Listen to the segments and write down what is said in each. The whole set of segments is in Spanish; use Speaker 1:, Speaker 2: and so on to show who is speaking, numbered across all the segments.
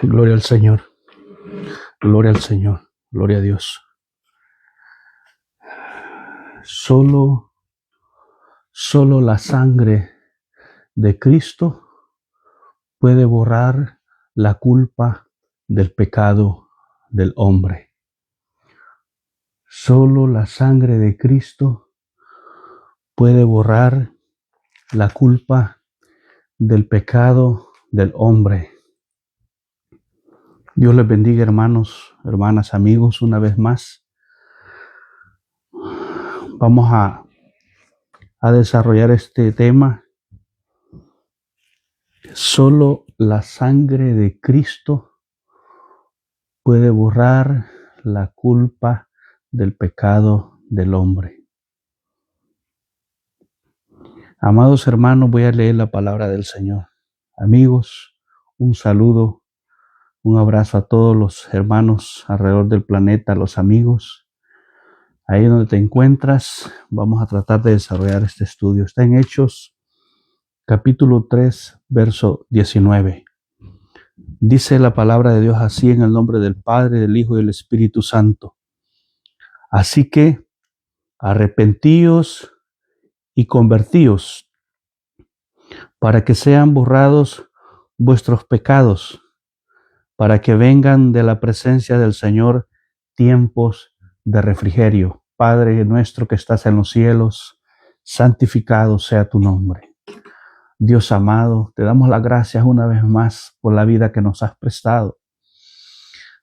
Speaker 1: Gloria al Señor, gloria al Señor, gloria a Dios. Solo la sangre de Cristo puede borrar la culpa del pecado del hombre. Solo la sangre de Cristo puede borrar la culpa del pecado del hombre. Dios les bendiga, hermanos, hermanas, amigos, una vez más. Vamos a desarrollar este tema. Solo la sangre de Cristo puede borrar la culpa del pecado del hombre. Amados hermanos, voy a leer la palabra del Señor. Amigos, un saludo, un abrazo a todos los hermanos alrededor del planeta, los amigos. Ahí donde te encuentras, vamos a tratar de desarrollar este estudio. Está en Hechos, capítulo 3, verso 19. Dice la palabra de Dios así, en el nombre del Padre, del Hijo y del Espíritu Santo. Así que arrepentíos y convertíos para que sean borrados vuestros pecados, para que vengan de la presencia del Señor tiempos de refrigerio. Padre nuestro que estás en los cielos, santificado sea tu nombre. Dios amado, te damos las gracias una vez más por la vida que nos has prestado.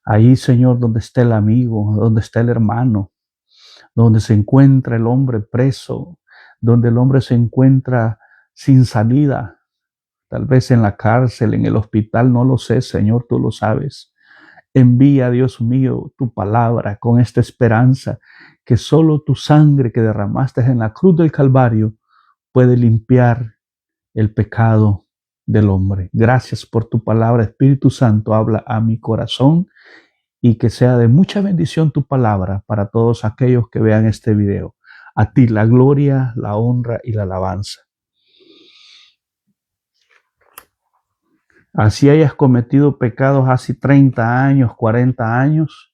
Speaker 1: Ahí, Señor, donde está el amigo, donde está el hermano, donde se encuentra el hombre preso, donde el hombre se encuentra sin salida, tal vez en la cárcel, en el hospital, no lo sé, Señor, tú lo sabes. Envía, Dios mío, tu palabra con esta esperanza que solo tu sangre que derramaste en la cruz del Calvario puede limpiar el pecado del hombre. Gracias por tu palabra, Espíritu Santo, habla a mi corazón y que sea de mucha bendición tu palabra para todos aquellos que vean este video. A ti la gloria, la honra y la alabanza. Así hayas cometido pecados hace 30 años, 40 años,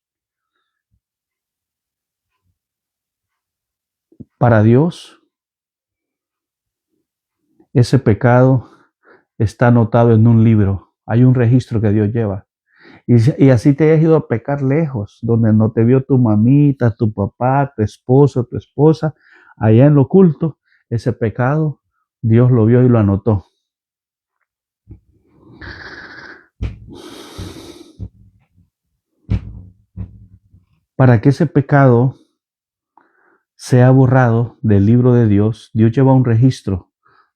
Speaker 1: para Dios, ese pecado está anotado en un libro. Hay un registro que Dios lleva. Y así te hayas ido a pecar lejos, donde no te vio tu mamita, tu papá, tu esposo, tu esposa, allá en lo oculto, ese pecado, Dios lo vio y lo anotó. Para que ese pecado sea borrado del libro de Dios, Dios lleva un registro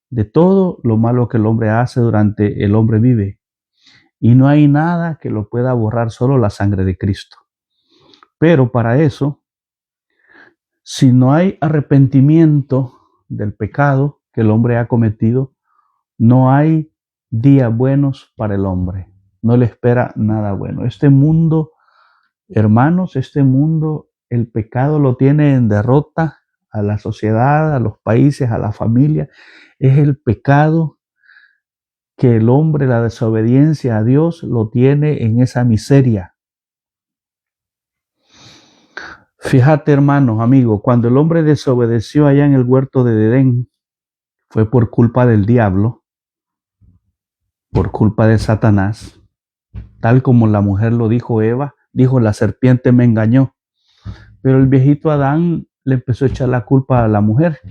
Speaker 1: de todo lo malo que el hombre hace durante el hombre vive. Y no hay nada que lo pueda borrar, solo la sangre de Cristo. Pero para eso, si no hay arrepentimiento del pecado que el hombre ha cometido, no hay días buenos para el hombre. No le espera nada bueno. Este mundo, hermanos, este mundo, el pecado lo tiene en derrota a la sociedad, a los países, a la familia. Es el pecado que el hombre, la desobediencia a Dios, lo tiene en esa miseria. Fíjate, hermanos, amigos, cuando el hombre desobedeció allá en el huerto de Edén, fue por culpa del diablo, por culpa de Satanás, tal como la mujer lo dijo Eva, dijo la serpiente me engañó, pero el viejito Adán le empezó a echar la culpa a la mujer.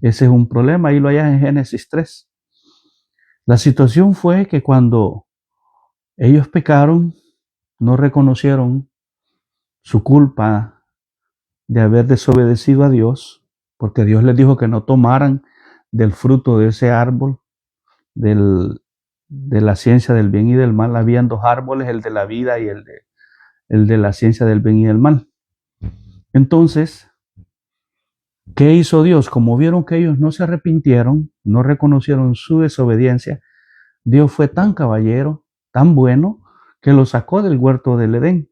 Speaker 1: Ese es un problema, ahí lo hallas en Génesis 3. La situación fue que cuando ellos pecaron, no reconocieron su culpa de haber desobedecido a Dios, porque Dios les dijo que no tomaran del fruto de ese árbol, de la ciencia del bien y del mal. Habían dos árboles, el de la vida y el de la ciencia del bien y del mal. Entonces, ¿qué hizo Dios? Como vieron que ellos no se arrepintieron, no reconocieron su desobediencia, Dios fue tan caballero, tan bueno, que los sacó del huerto del Edén.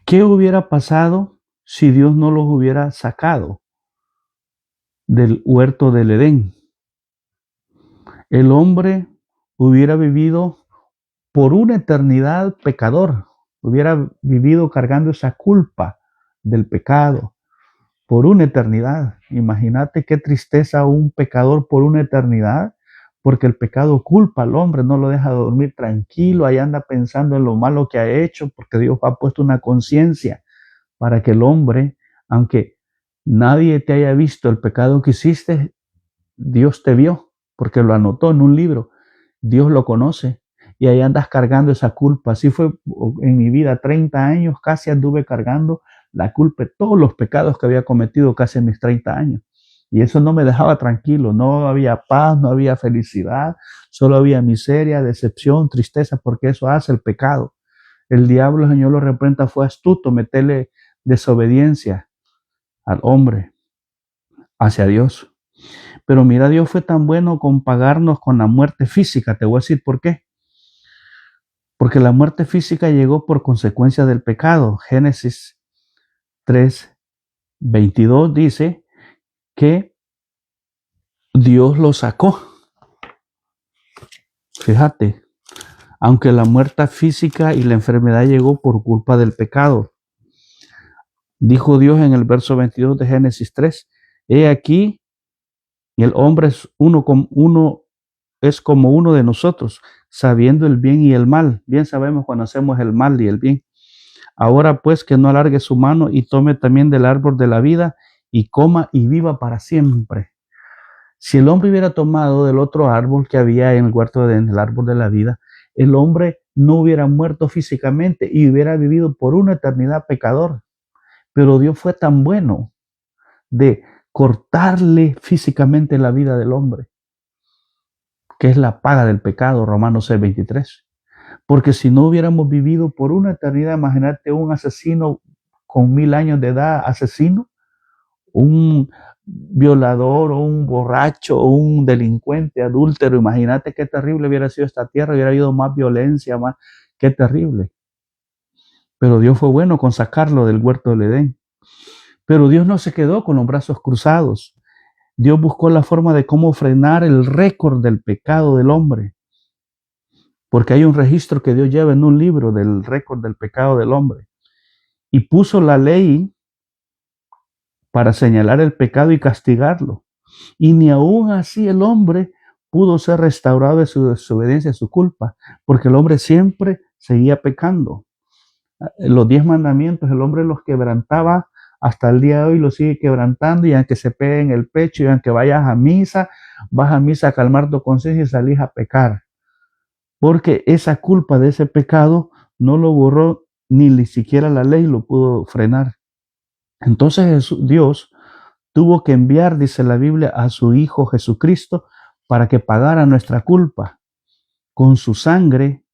Speaker 1: ¿Qué hubiera pasado si Dios no los hubiera sacado? del huerto del Edén. El hombre hubiera vivido por una eternidad pecador, hubiera vivido cargando esa culpa del pecado por una eternidad. Imagínate qué tristeza un pecador por una eternidad, porque el pecado culpa al hombre, no lo deja dormir tranquilo, ahí anda pensando en lo malo que ha hecho, porque Dios ha puesto una conciencia para que el hombre, aunque nadie te haya visto el pecado que hiciste, Dios te vio, porque lo anotó en un libro. Dios lo conoce y ahí andas cargando esa culpa. Así fue en mi vida, 30 años casi anduve cargando la culpa de todos los pecados que había cometido casi en mis 30 años. Y eso no me dejaba tranquilo, no había paz, no había felicidad, solo había miseria, decepción, tristeza, porque eso hace el pecado. El diablo, el Señor lo reprenda, fue astuto meterle desobediencia al hombre hacia Dios. Pero mira, Dios fue tan bueno con pagarnos con la muerte física. Te voy a decir por qué. Porque la muerte física llegó por consecuencia del pecado. Génesis 3:22 dice que Dios lo sacó. Fíjate, aunque la muerte física y la enfermedad llegó por culpa del pecado. Dijo Dios en el verso 22 de Génesis 3, he aquí, el hombre es es como uno de nosotros, sabiendo el bien y el mal. Bien sabemos cuando hacemos el mal y el bien. Ahora pues que no alargue su mano y tome también del árbol de la vida y coma y viva para siempre. Si el hombre hubiera tomado del otro árbol que había en el huerto del árbol de la vida, el hombre no hubiera muerto físicamente y hubiera vivido por una eternidad pecador. Pero Dios fue tan bueno de cortarle físicamente la vida del hombre, que es la paga del pecado, Romanos 6:23. Porque si no hubiéramos vivido por una eternidad, imagínate un asesino con 1000 años de edad, asesino, un violador o un borracho o un delincuente, adúltero, imagínate qué terrible hubiera sido esta tierra, hubiera habido más violencia, más, qué terrible. Pero Dios fue bueno con sacarlo del huerto del Edén. Pero Dios no se quedó con los brazos cruzados. Dios buscó la forma de cómo frenar el récord del pecado del hombre. Porque hay un registro que Dios lleva en un libro del récord del pecado del hombre. Y puso la ley para señalar el pecado y castigarlo. Y ni aún así el hombre pudo ser restaurado de su desobediencia, de su culpa, porque el hombre siempre seguía pecando. Los 10 mandamientos, el hombre los quebrantaba hasta el día de hoy, los sigue quebrantando, y aunque se pegue en el pecho, y aunque vayas a misa, vas a misa a calmar tu conciencia y salís a pecar. Porque esa culpa de ese pecado no lo borró, ni siquiera la ley lo pudo frenar. Entonces Dios tuvo que enviar, dice la Biblia, a su Hijo Jesucristo para que pagara nuestra culpa con su sangre,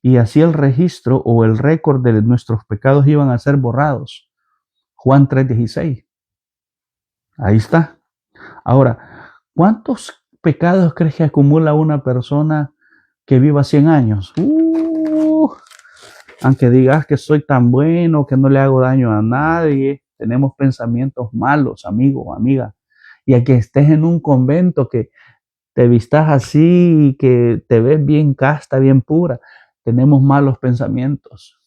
Speaker 1: y así el registro o el récord de nuestros pecados iban a ser borrados. Juan 3:16. Ahí está. Ahora, ¿cuántos pecados crees que acumula una persona que viva 100 años? Aunque digas que soy tan bueno, que no le hago daño a nadie, tenemos pensamientos malos, amigo, amiga. Y a que estés en un convento, que te vistas así, que te ves bien casta, bien pura, tenemos malos pensamientos.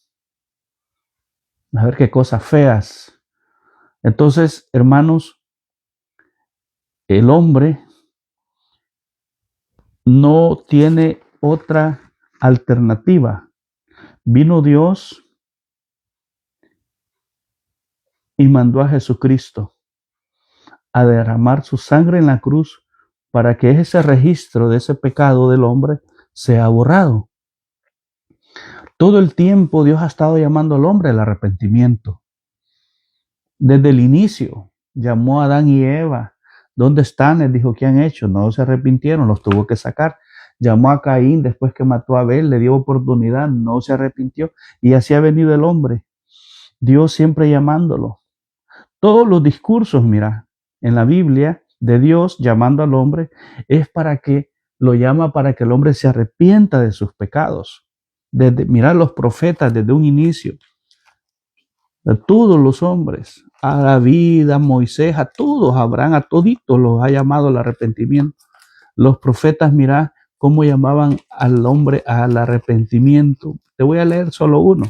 Speaker 1: A ver qué cosas feas. Entonces, hermanos, el hombre no tiene otra alternativa. Vino Dios y mandó a Jesucristo a derramar su sangre en la cruz para que ese registro de ese pecado del hombre sea borrado. Todo el tiempo Dios ha estado llamando al hombre al arrepentimiento. Desde el inicio llamó a Adán y Eva. ¿Dónde están? Les dijo, ¿qué han hecho? No se arrepintieron, los tuvo que sacar. Llamó a Caín después que mató a Abel, le dio oportunidad, no se arrepintió. Y así ha venido el hombre. Dios siempre llamándolo. Todos los discursos, mira, en la Biblia de Dios llamando al hombre es para que lo llama, para que el hombre se arrepienta de sus pecados. Mira, los profetas desde un inicio A todos los hombres, a David, a Moisés, a todos, a Abraham, a toditos los ha llamado al arrepentimiento. Los profetas, mirá cómo llamaban al hombre al arrepentimiento. Te voy a leer solo uno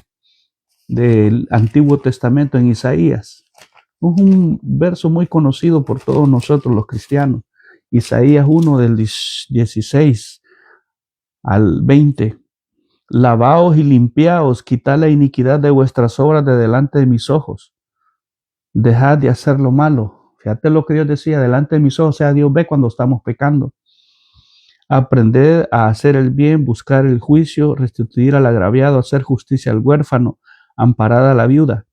Speaker 1: del Antiguo Testamento en Isaías. Es un verso muy conocido por todos nosotros los cristianos. Isaías 1 del 16 al 20. Lavaos y limpiaos, quitad la iniquidad de vuestras obras de delante de mis ojos. Dejad de hacer lo malo. Fíjate lo que Dios decía, delante de mis ojos, o sea, Dios ve cuando estamos pecando. Aprended a hacer el bien, buscar el juicio, restituir al agraviado, hacer justicia al huérfano, amparar a la viuda.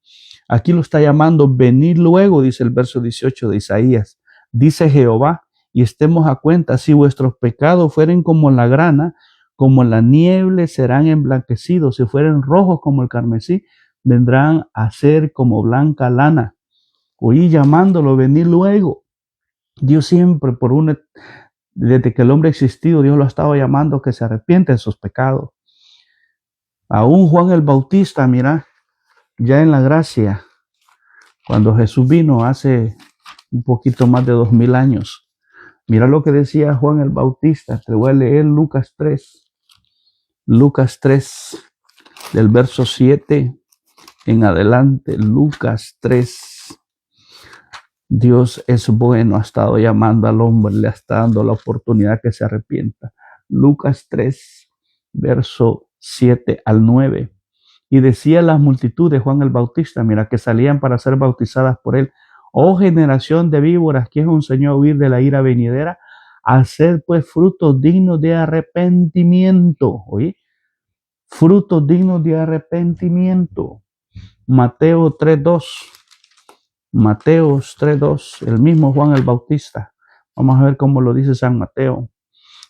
Speaker 1: Aquí lo está llamando, venid luego, dice el verso 18 de Isaías. Dice Jehová, y estemos a cuenta, si vuestros pecados fueren como la grana, como la nieve serán emblanquecidos, si fueren rojos como el carmesí, vendrán a ser como blanca lana. Oí llamándolo, venid luego. Dios siempre, desde que el hombre ha existido, Dios lo ha estado llamando que se arrepiente de sus pecados. Aún Juan el Bautista, mira, ya en la gracia, cuando Jesús vino hace un poquito más de 2000 años, mira lo que decía Juan el Bautista. Te voy a leer Lucas 3, del verso 7 en adelante. Lucas 3. Dios es bueno, ha estado llamando al hombre, le está dando la oportunidad que se arrepienta. Lucas 3, verso 7 al 9. Y decía las multitudes, Juan el Bautista, mira, que salían para ser bautizadas por él: oh generación de víboras, ¿quién os enseñó a huir de la ira venidera? Haced pues frutos dignos de arrepentimiento. Oye, frutos dignos de arrepentimiento. Mateo 3:2. Mateo 3:2, el mismo Juan el Bautista. Vamos a ver cómo lo dice San Mateo.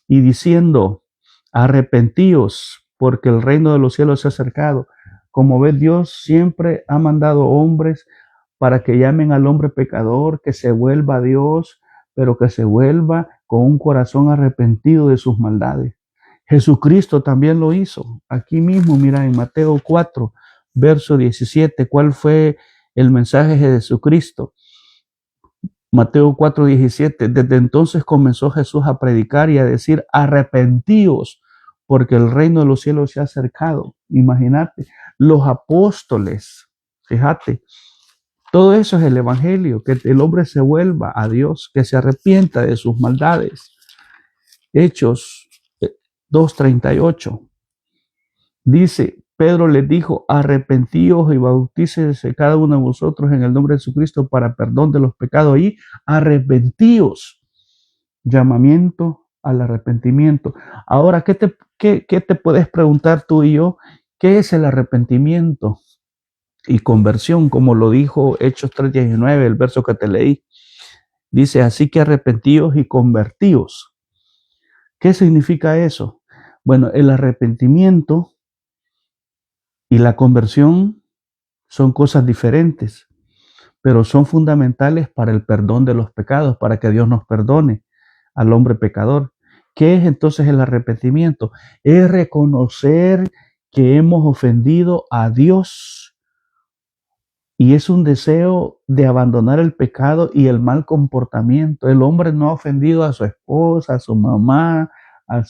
Speaker 1: Y diciendo, arrepentíos, porque el reino de los cielos se ha acercado. Como ves, Dios siempre ha mandado hombres para que llamen al hombre pecador, que se vuelva a Dios, pero que se vuelva con un corazón arrepentido de sus maldades. Jesucristo también lo hizo. Aquí mismo, mira, en Mateo 4, verso 17, ¿cuál fue el mensaje de Jesucristo? Mateo 4:17. Desde entonces comenzó Jesús a predicar y a decir, arrepentíos, porque el reino de los cielos se ha acercado. Imagínate, los apóstoles, fíjate, todo eso es el evangelio, que el hombre se vuelva a Dios, que se arrepienta de sus maldades. Hechos 2:38 dice, Pedro les dijo, arrepentíos y bautícese cada uno de vosotros en el nombre de Jesucristo para perdón de los pecados, y arrepentíos. Llamamiento al arrepentimiento. Ahora, ¿qué te puedes preguntar tú y yo? ¿Qué es el arrepentimiento y conversión? Como lo dijo Hechos 3:19, el verso que te leí. Dice, así que arrepentíos y convertíos. ¿Qué significa eso? Bueno, el arrepentimiento y la conversión son cosas diferentes, pero son fundamentales para el perdón de los pecados, para que Dios nos perdone al hombre pecador. ¿Qué es entonces el arrepentimiento? Es reconocer que hemos ofendido a Dios y es un deseo de abandonar el pecado y el mal comportamiento. El hombre no ha ofendido a su esposa, a su mamá, a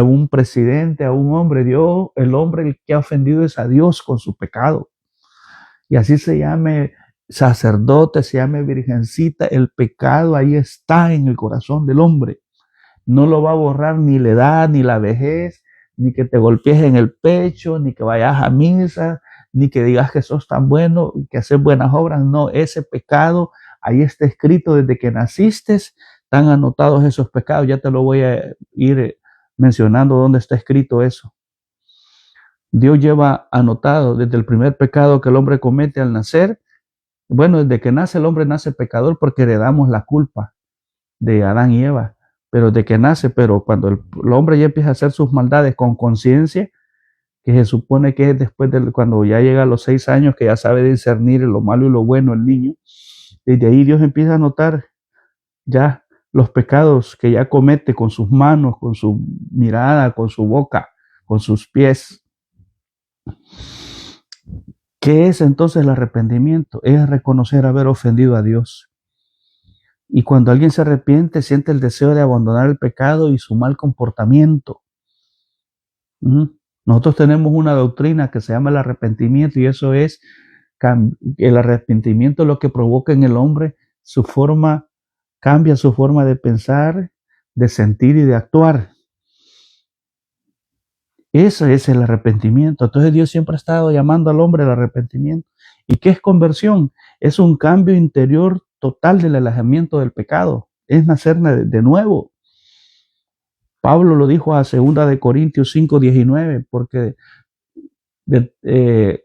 Speaker 1: un presidente, a un hombre. Dios, el hombre el que ha ofendido es a Dios con su pecado. Y así se llame sacerdote, se llame virgencita, el pecado ahí está en el corazón del hombre. No lo va a borrar ni la edad, ni la vejez, ni que te golpees en el pecho, ni que vayas a misa, ni que digas que sos tan bueno, que haces buenas obras. No, ese pecado ahí está escrito desde que naciste, están anotados esos pecados. Ya te lo voy a ir mencionando dónde está escrito eso. Dios lleva anotado desde el primer pecado que el hombre comete al nacer. Bueno, desde que nace el hombre nace pecador porque heredamos la culpa de Adán y Eva. Pero desde que nace, pero cuando el hombre ya empieza a hacer sus maldades con conciencia, que se supone que es después de cuando ya llega a los 6 años, que ya sabe discernir lo malo y lo bueno el niño, desde ahí Dios empieza a notar ya los pecados que ya comete con sus manos, con su mirada, con su boca, con sus pies. ¿Qué es entonces el arrepentimiento? Es reconocer haber ofendido a Dios. Y cuando alguien se arrepiente, siente el deseo de abandonar el pecado y su mal comportamiento. Nosotros tenemos una doctrina que se llama el arrepentimiento, y eso es el arrepentimiento, lo que provoca en el hombre cambia su forma de pensar, de sentir y de actuar. Ese es el arrepentimiento. Entonces Dios siempre ha estado llamando al hombre al arrepentimiento. ¿Y qué es conversión? Es un cambio interior total del alejamiento del pecado. Es nacer de nuevo. Pablo lo dijo a 2 Corintios 5:19, porque de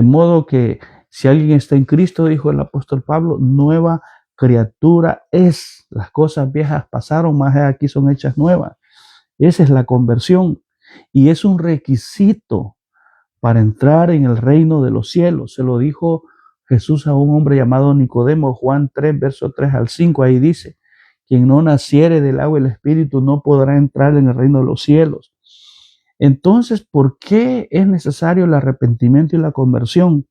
Speaker 1: modo que si alguien está en Cristo, dijo el apóstol Pablo, nueva criatura es. Las cosas viejas pasaron, más aquí son hechas nuevas. Esa es la conversión, y es un requisito para entrar en el reino de los cielos. Se lo dijo Jesús a un hombre llamado Nicodemo, Juan 3, verso 3 al 5. Ahí dice: quien no naciere del agua y el espíritu no podrá entrar en el reino de los cielos. Entonces, ¿por qué es necesario el arrepentimiento y la conversión?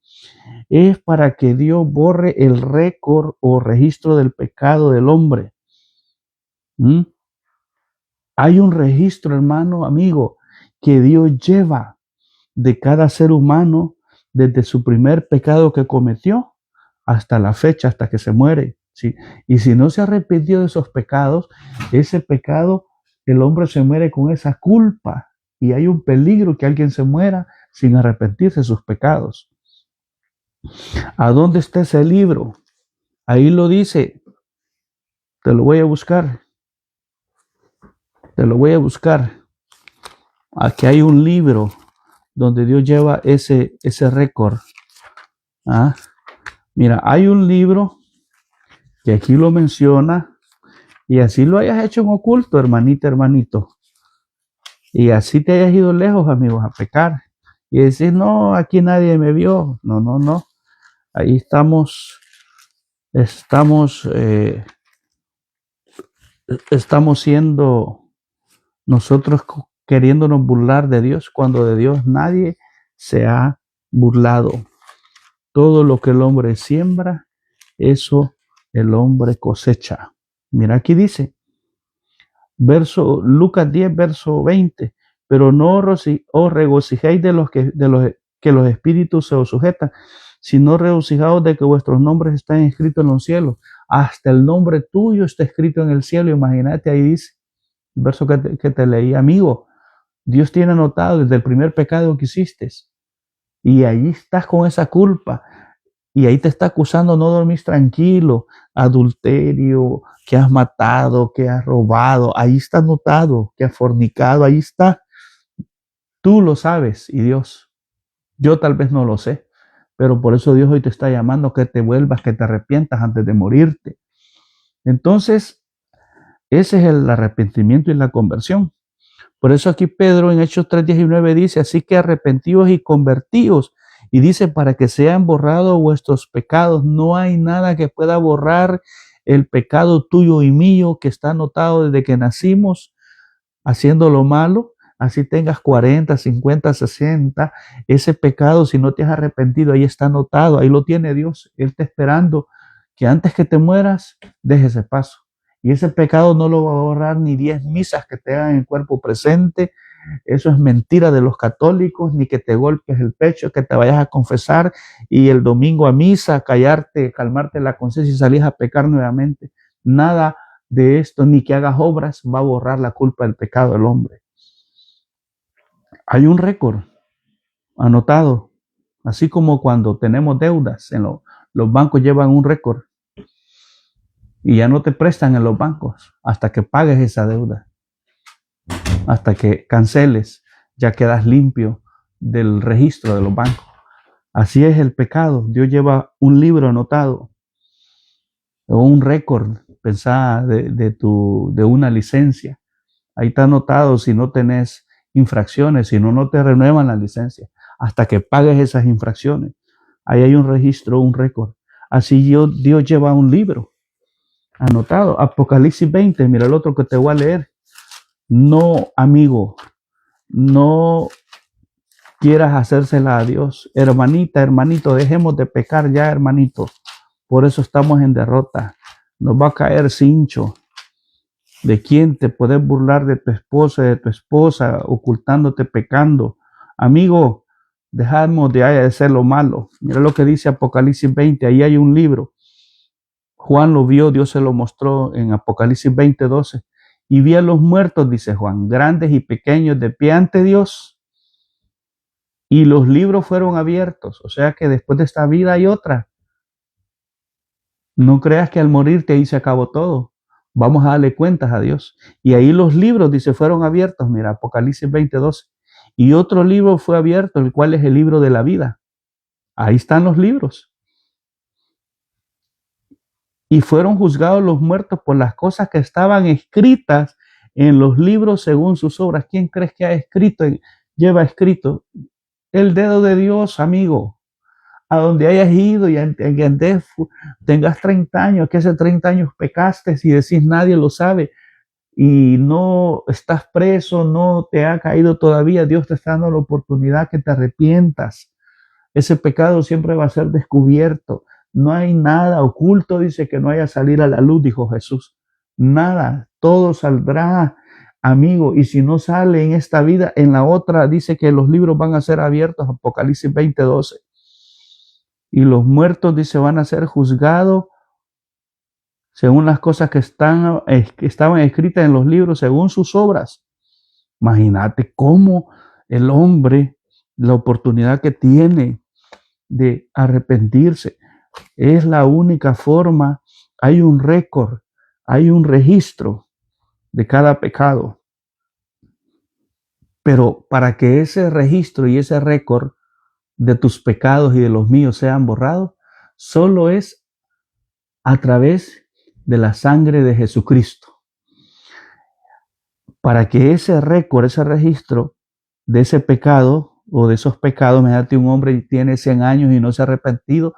Speaker 1: Es para que Dios borre el récord o registro del pecado del hombre. Hay un registro, hermano, amigo, que Dios lleva de cada ser humano desde su primer pecado que cometió hasta la fecha, hasta que se muere. ¿Sí? Y si no se arrepintió de esos pecados, ese pecado, el hombre se muere con esa culpa, y hay un peligro que alguien se muera sin arrepentirse de sus pecados. ¿A dónde está ese libro? Ahí lo dice. Te lo voy a buscar. Aquí hay un libro donde Dios lleva ese récord. Mira, hay un libro que aquí lo menciona, y así lo hayas hecho en oculto, hermanita, hermanito, y así te hayas ido lejos, amigos, a pecar, y decir, no, aquí nadie me vio. No. Ahí estamos siendo nosotros queriéndonos burlar de Dios, cuando de Dios nadie se ha burlado. Todo lo que el hombre siembra, eso el hombre cosecha. Mira, aquí dice, Lucas 10, verso 20, pero no os regocijéis de los que los espíritus se os sujetan, sino regocijaos de que vuestros nombres están escritos en los cielos. Hasta el nombre tuyo está escrito en el cielo. Imagínate, ahí dice el verso que te leí, amigo. Dios tiene anotado desde el primer pecado que hiciste, y ahí estás con esa culpa, y ahí te está acusando, no dormís tranquilo, adulterio, que has matado, que has robado, ahí está anotado, que has fornicado, ahí está. Tú lo sabes, y Dios, yo tal vez no lo sé, pero por eso Dios hoy te está llamando que te vuelvas, que te arrepientas antes de morirte. Entonces, ese es el arrepentimiento y la conversión. Por eso aquí Pedro en Hechos 3:19 dice, así que arrepentíos y convertíos. Y dice, para que sean borrados vuestros pecados. No hay nada que pueda borrar el pecado tuyo y mío, que está anotado desde que nacimos haciendo lo malo. Así tengas 40, 50, 60. Ese pecado, si no te has arrepentido, ahí está anotado. Ahí lo tiene Dios. Él está esperando que antes que te mueras, dejes ese paso. Y ese pecado no lo va a borrar ni 10 misas que te hagan en cuerpo presente. Eso es mentira de los católicos, ni que te golpes el pecho, que te vayas a confesar y el domingo a misa, calmarte la conciencia y salís a pecar nuevamente. Nada de esto, ni que hagas obras, va a borrar la culpa del pecado del hombre. Hay un récord anotado, así como cuando tenemos deudas, los bancos llevan un récord. Y ya no te prestan en los bancos hasta que pagues esa deuda, hasta que canceles, ya quedas limpio del registro de los bancos. Así es el pecado. Dios lleva un libro anotado, o un récord, pensá, de una licencia. Ahí está anotado si no tenés infracciones, si no te renuevan la licencia, hasta que pagues esas infracciones. Ahí hay un registro, un récord. Así Dios lleva un libro anotado. Apocalipsis 20, mira el otro que te voy a leer. No, amigo, no quieras hacérsela a Dios. Hermanita, hermanito, dejemos de pecar ya, hermanito. Por eso estamos en derrota. Nos va a caer cincho. ¿De quién te puedes burlar? De tu esposa, de tu esposa, ocultándote, pecando. Amigo, dejamos de hacer lo malo. Mira lo que dice Apocalipsis 20. Ahí hay un libro. Juan lo vio, Dios se lo mostró en Apocalipsis 20:12. Y vi a los muertos, dice Juan, grandes y pequeños, de pie ante Dios. Y los libros fueron abiertos. O sea que después de esta vida hay otra. No creas que al morirte ahí se acabó todo. Vamos a darle cuentas a Dios. Y ahí los libros, dice, fueron abiertos. Mira, Apocalipsis 20:12. Y otro libro fue abierto, el cual es el libro de la vida. Ahí están los libros. Y fueron juzgados los muertos por las cosas que estaban escritas en los libros según sus obras. ¿Quién crees que ha escrito? Lleva escrito el dedo de Dios, amigo. A donde hayas ido y tengas 30 años, que hace 30 años pecaste y decís nadie lo sabe y no estás preso, no te ha caído todavía, Dios te está dando la oportunidad que te arrepientas. Ese pecado siempre va a ser descubierto. No hay nada oculto, dice, que no haya salir a la luz, dijo Jesús. Nada, todo saldrá, amigo. Y si no sale en esta vida, en la otra, dice que los libros van a ser abiertos, Apocalipsis 20:12. Y los muertos, dice, van a ser juzgados según las cosas que estaban escritas en los libros, según sus obras. Imagínate cómo el hombre, la oportunidad que tiene de arrepentirse, es la única forma. Hay un récord, hay un registro de cada pecado. Pero para que ese registro y ese récord de tus pecados y de los míos sean borrados, solo es a través de la sangre de Jesucristo. Para que ese récord, ese registro de ese pecado o de esos pecados, imagínate un hombre y tiene 100 años y no se ha arrepentido,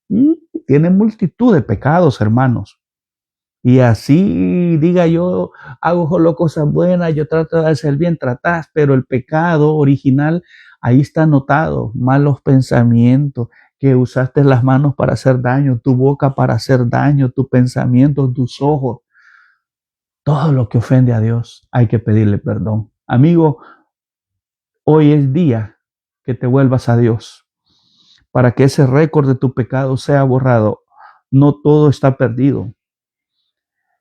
Speaker 1: y tiene multitud de pecados, hermanos. Y así diga yo, hago solo cosas buenas, yo trato de hacer bien, tratás, pero el pecado original, ahí está anotado, malos pensamientos, que usaste las manos para hacer daño, tu boca para hacer daño, tu pensamiento, tus ojos, todo lo que ofende a Dios, hay que pedirle perdón. Amigo, hoy es día que te vuelvas a Dios para que ese récord de tu pecado sea borrado. No todo está perdido.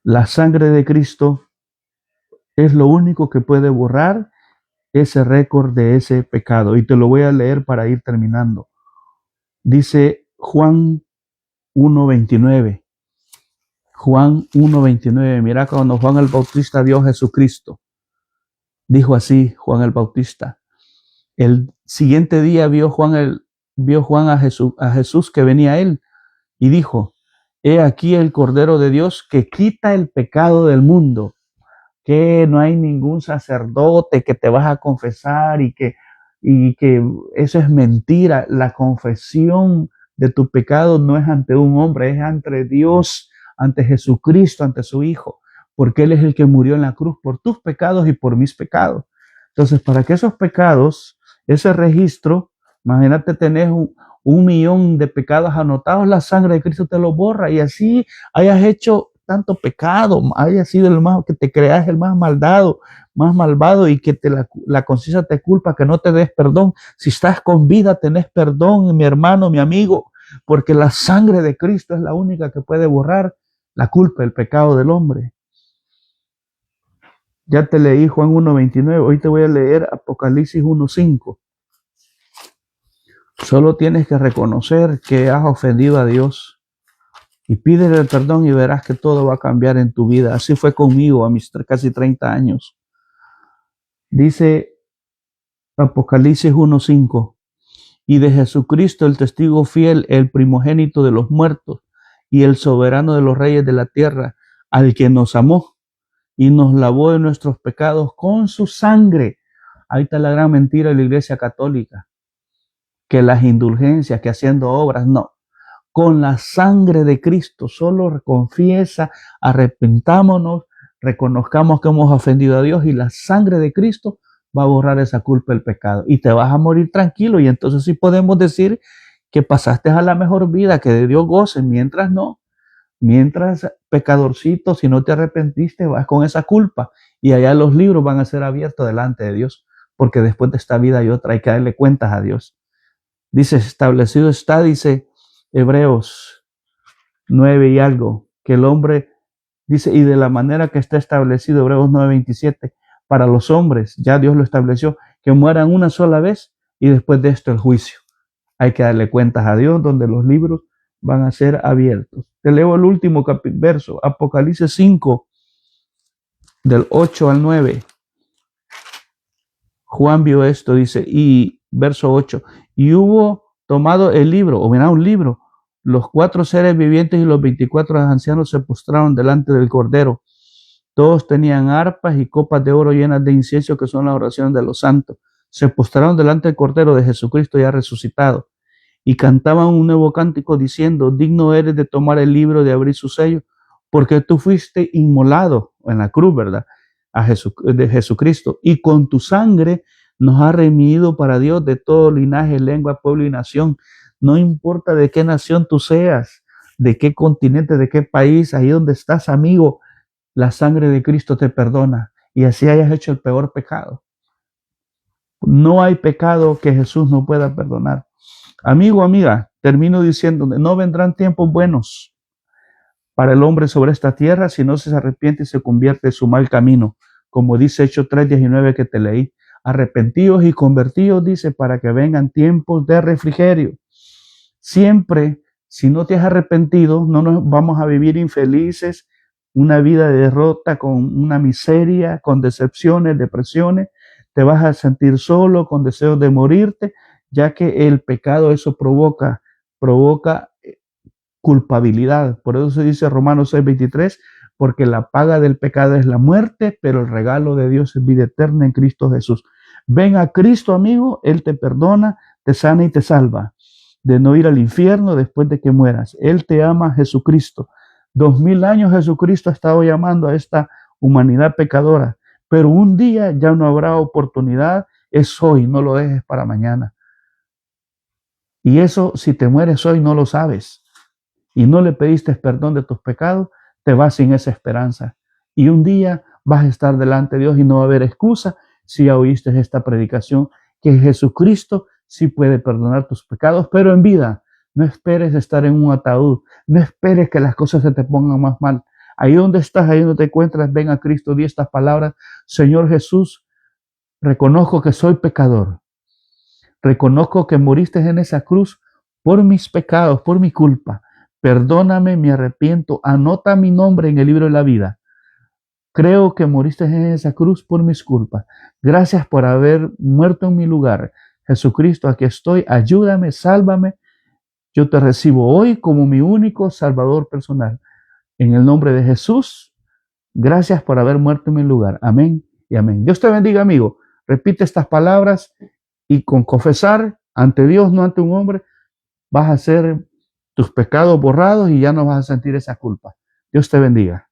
Speaker 1: La sangre de Cristo es lo único que puede borrar ese récord de ese pecado. Y te lo voy a leer para ir terminando. Dice Juan 1:29. Juan 1:29. Mira cuando Juan el Bautista vio a Jesucristo. Dijo así Juan el Bautista. El siguiente día vio Juan a Jesús que venía a él y dijo: He aquí el Cordero de Dios que quita el pecado del mundo. Que no hay ningún sacerdote que te vas a confesar y que eso es mentira. La confesión de tu pecado no es ante un hombre, es ante Dios, ante Jesucristo, ante su Hijo, porque Él es el que murió en la cruz por tus pecados y por mis pecados. Entonces, para que esos pecados, ese registro, imagínate tener un millón de pecados anotados, la sangre de Cristo te lo borra y así hayas hecho tanto pecado, hayas sido el más, que te creas el más malvado y que la conciencia te culpa, que no te des perdón. Si estás con vida, tenés perdón, mi hermano, mi amigo, porque la sangre de Cristo es la única que puede borrar la culpa, el pecado del hombre. Ya te leí Juan 1:29, hoy te voy a leer Apocalipsis 1:5. Solo tienes que reconocer que has ofendido a Dios y pídele perdón y verás que todo va a cambiar en tu vida. Así fue conmigo a mis casi 30 años. Dice Apocalipsis 1:5, y de Jesucristo el testigo fiel, el primogénito de los muertos y el soberano de los reyes de la tierra, al que nos amó y nos lavó de nuestros pecados con su sangre. Ahí está la gran mentira de la Iglesia Católica, que las indulgencias, que haciendo obras, no. Con la sangre de Cristo, solo confiesa, arrepentámonos, reconozcamos que hemos ofendido a Dios y la sangre de Cristo va a borrar esa culpa del pecado y te vas a morir tranquilo. Y entonces sí podemos decir que pasaste a la mejor vida, que de Dios goce, mientras no. Mientras, pecadorcito, si no te arrepentiste, vas con esa culpa y allá los libros van a ser abiertos delante de Dios, porque después de esta vida hay otra, hay que darle cuentas a Dios. Dice, establecido está, dice Hebreos 9 y algo, que el hombre, dice, y de la manera que está establecido, Hebreos 9:27, para los hombres, ya Dios lo estableció, que mueran una sola vez y después de esto el juicio. Hay que darle cuentas a Dios, donde los libros van a ser abiertos. Te leo el último verso, Apocalipsis 5, del 8 al 9. Juan vio esto, dice, y verso 8, y hubo tomado el libro, o mira, un libro, los 4 seres vivientes y los 24 ancianos se postraron delante del Cordero. Todos tenían arpas y copas de oro llenas de incienso, que son las oraciones de los santos. Se postraron delante del Cordero de Jesucristo ya resucitado y cantaban un nuevo cántico diciendo, digno eres de tomar el libro, de abrir su sello, porque tú fuiste inmolado en la cruz, ¿verdad? De Jesucristo, y con tu sangre nos ha redimido para Dios de todo linaje, lengua, pueblo y nación. No importa de qué nación tú seas, de qué continente, de qué país, ahí donde estás, amigo, la sangre de Cristo te perdona, y así hayas hecho el peor pecado. No hay pecado que Jesús no pueda perdonar. Amigo, amiga, termino diciendo, no vendrán tiempos buenos para el hombre sobre esta tierra si no se arrepiente y se convierte en su mal camino, como dice Hechos 3:19 que te leí. Arrepentíos y convertíos, dice, para que vengan tiempos de refrigerio. Siempre, si no te has arrepentido, no nos vamos a vivir infelices, una vida de derrota, con una miseria, con decepciones, depresiones. Te vas a sentir solo, con deseos de morirte, ya que el pecado eso provoca culpabilidad. Por eso se dice Romanos 6:23, porque la paga del pecado es la muerte, pero el regalo de Dios es vida eterna en Cristo Jesús. Ven a Cristo, amigo, Él te perdona, te sana y te salva de no ir al infierno después de que mueras. Él te ama, Jesucristo. 2000 años Jesucristo ha estado llamando a esta humanidad pecadora, pero un día ya no habrá oportunidad, es hoy, no lo dejes para mañana. Y eso, si te mueres hoy, no lo sabes y no le pediste perdón de tus pecados, te vas sin esa esperanza. Y un día vas a estar delante de Dios y no va a haber excusa si ya oíste esta predicación, que Jesucristo sí puede perdonar tus pecados, pero en vida. No esperes estar en un ataúd, no esperes que las cosas se te pongan más mal. Ahí donde estás, ahí donde te encuentras, ven a Cristo, di estas palabras: Señor Jesús, reconozco que soy pecador. Reconozco que moriste en esa cruz por mis pecados, por mi culpa. Perdóname, me arrepiento, anota mi nombre en el libro de la vida. Creo que moriste en esa cruz por mis culpas. Gracias por haber muerto en mi lugar. Jesucristo, aquí estoy, ayúdame, sálvame. Yo te recibo hoy como mi único Salvador personal. En el nombre de Jesús, gracias por haber muerto en mi lugar. Amén y amén. Dios te bendiga, amigo. Repite estas palabras y con confesar ante Dios, no ante un hombre, vas a ser tus pecados borrados y ya no vas a sentir esa culpa. Dios te bendiga.